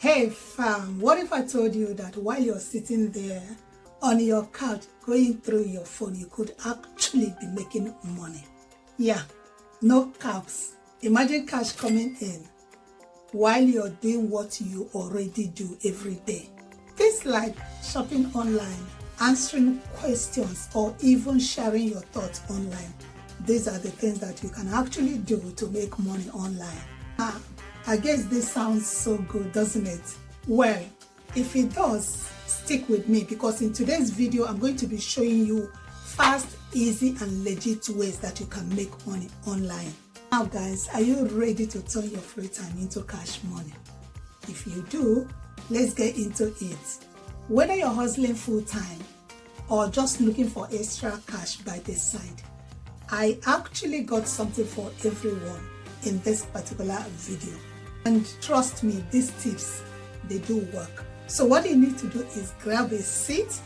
Hey fam, what if I told you that while you're sitting there on your couch going through your phone, you could actually be making money? Yeah, no caps. Imagine cash coming in while you're doing what you already do every day. Things like shopping online, answering questions, or even sharing your thoughts online. These are the things that you can actually do to make money online. I guess this sounds so good, doesn't it? Well, if it does, stick with me, because in today's video, I'm going to be showing you fast, easy, and legit ways that you can make money online. Now guys, are you ready to turn your free time into cash money? If you do, let's get into it. Whether you're hustling full-time or just looking for extra cash by the side, I actually got something for everyone in this particular video. And trust me, these tips, they do work. So what you need to do is grab a seat,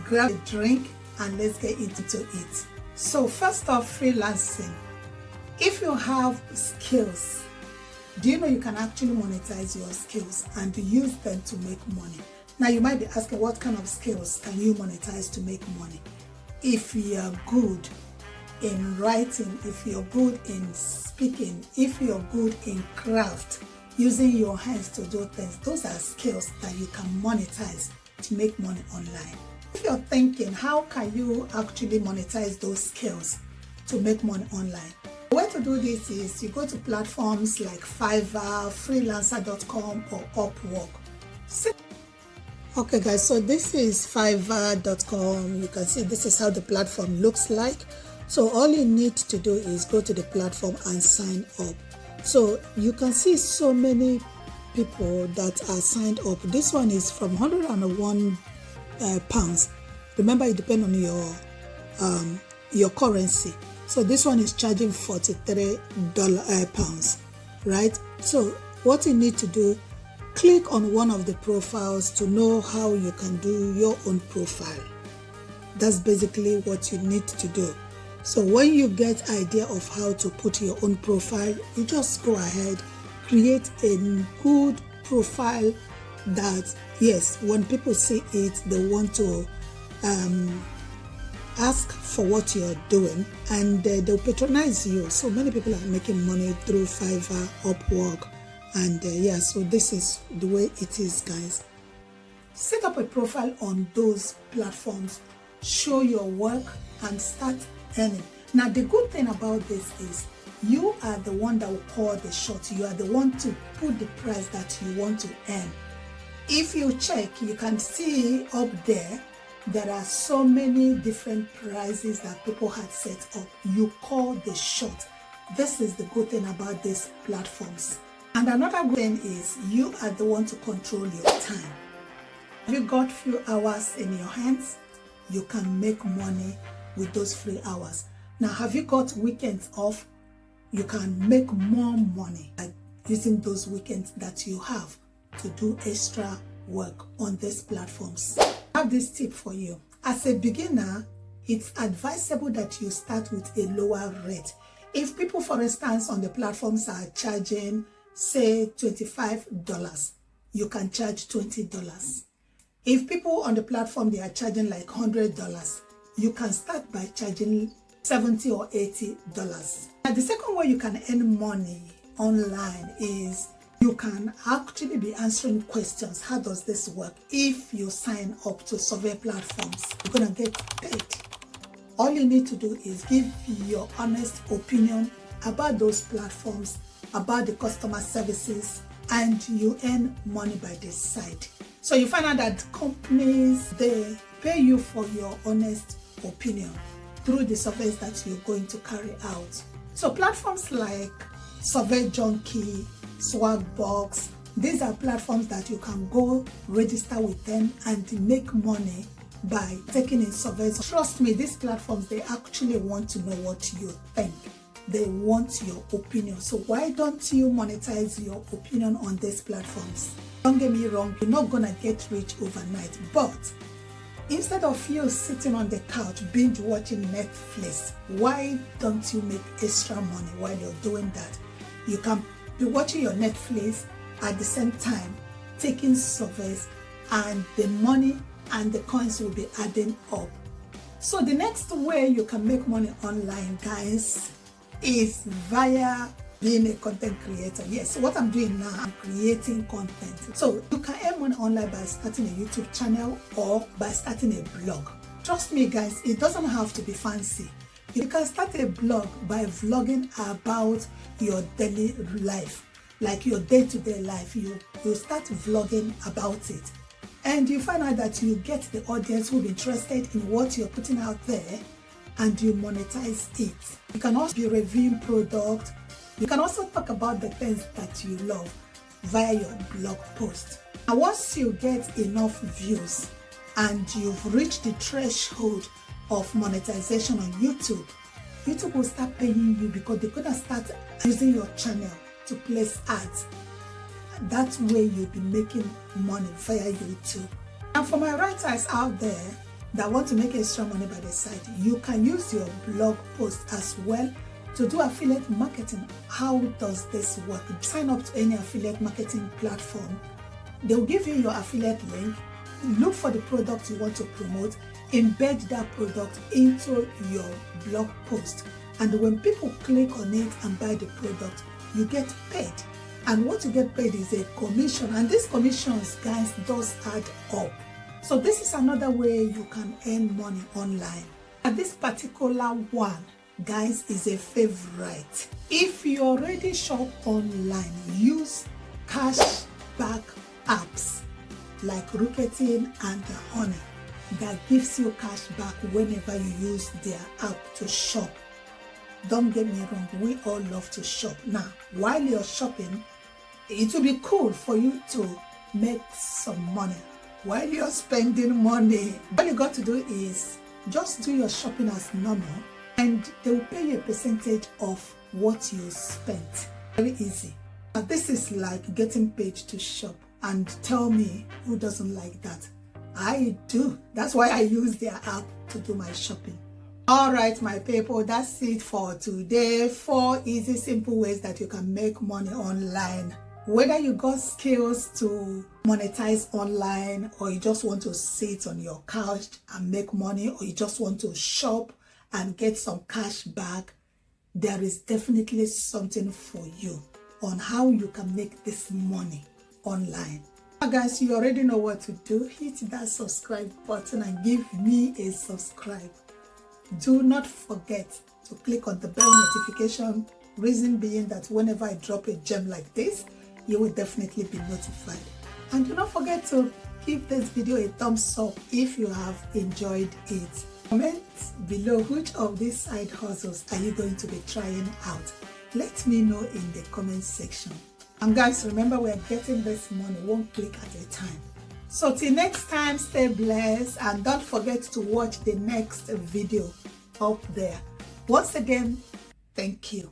grab a drink, and let's get into it. So first off, freelancing. If you have skills, do you know you can actually monetize your skills and use them to make money? Now you might be asking, what kind of skills can you monetize to make money? If you're good in writing, if you're good in speaking, if you're good in craft, using your hands to do things, those are skills that you can monetize to make money online. If you're thinking, how can you actually monetize those skills to make money online? The way to do this is you go to platforms like Fiverr, Freelancer.com, or Upwork. Okay guys, so this is Fiverr.com. You can see this is how the platform looks like. So all you need to do is go to the platform and sign up. So you can see so many people that are signed up. This one is from 101 pounds. Remember, it depends on your currency. So this one is charging 43 pounds, right? So what you need to do, click on one of the profiles to know how you can do your own profile. That's basically what you need to do. So when you get idea of how to put your own profile, you just go ahead, create a good profile that, yes, when people see it, they want to ask for what you're doing, and they'll patronize you. So many people are making money through Fiverr, Upwork, and yeah, so this is the way it is, guys. Set up a profile on those platforms, show your work, and start earning. Now the good thing about this is you are the one that will call the shot. You are the one to put the price that you want to earn. If you check, you can see up there are so many different prices that people had set up. You call the shot. This is the good thing about these platforms. And another good thing is you are the one to control your time. If you got few hours in your hands, you can make money with those free hours. Now, have you got weekends off? You can make more money by using those weekends that you have to do extra work on these platforms. I have this tip for you. As a beginner, it's advisable that you start with a lower rate. If people, for instance, on the platforms are charging, say, $25, you can charge $20. If people on the platform, they are charging like $100, you can start by charging $70 or $80. Now, the second way you can earn money online is you can actually be answering questions. How does this work? If you sign up to survey platforms, you're gonna get paid. All you need to do is give your honest opinion about those platforms, about the customer services, and you earn money by this side. So you find out that companies, they pay you for your honest opinion through the surveys that you're going to carry out. So platforms like Survey Junkie, Swagbox, these are platforms that you can go register with them and make money by taking in surveys. Trust me, these platforms, they actually want to know what you think. They want your opinion. So why don't you monetize your opinion on these platforms? Don't get me wrong, you're not gonna get rich overnight, but instead of you sitting on the couch binge watching Netflix, why don't you make extra money while you're doing that? You can be watching your Netflix at the same time taking surveys, and the money and the coins will be adding up. So the next way you can make money online, guys, is via being a content creator. Yes, what I'm doing now, I'm creating content. So you can earn money online by starting a YouTube channel or by starting a blog. Trust me, guys, it doesn't have to be fancy. You can start a blog by vlogging about your daily life, like your day-to-day life. You start vlogging about it, and you find out that you get the audience who will be interested in what you're putting out there, and you monetize it. You can also be reviewing product. You can also talk about the things that you love via your blog post. And once you get enough views and you've reached the threshold of monetization on YouTube, YouTube will start paying you because they're gonna start using your channel to place ads. That way you'll be making money via YouTube. And for my writers out there that want to make extra money by the side, you can use your blog post as well to do affiliate marketing. How does this work? You sign up to any affiliate marketing platform. They'll give you your affiliate link. Look for the product you want to promote, embed that product into your blog post, and when people click on it and buy the product, you get paid. And what you get paid is a commission, and these commissions, guys, does add up. So this is another way you can earn money online. And this particular one, guys, is a favorite. If you already shop online, use cashback apps like Rocketing and Honey that gives you cash back whenever you use their app to shop. Don't get me wrong, we all love to shop. Now, while you're shopping, it will be cool for you to make some money. While you're spending money, all you got to do is just do your shopping as normal, and they will pay you a percentage of what you spent. Very easy. Now, this is like getting paid to shop, and tell me who doesn't like that. I do. That's why I use their app to do my shopping. All right, my people, that's it for today. 4 easy, simple ways that you can make money online. Whether you got skills to monetize online, or you just want to sit on your couch and make money, or you just want to shop and get some cash back, there is definitely something for you on how you can make this money online. Now, guys, you already know what to do. Hit that subscribe button and give me a subscribe. Do not forget to click on the bell notification, reason being that whenever I drop a gem like this, you will definitely be notified. And do not forget to give this video a thumbs up if you have enjoyed it. Comment below which of these side hustles are you going to be trying out. Let me know in the comment section. And guys, remember, we're getting this money one click at a time. So till next time, stay blessed, and don't forget to watch the next video up there. Once again, thank you.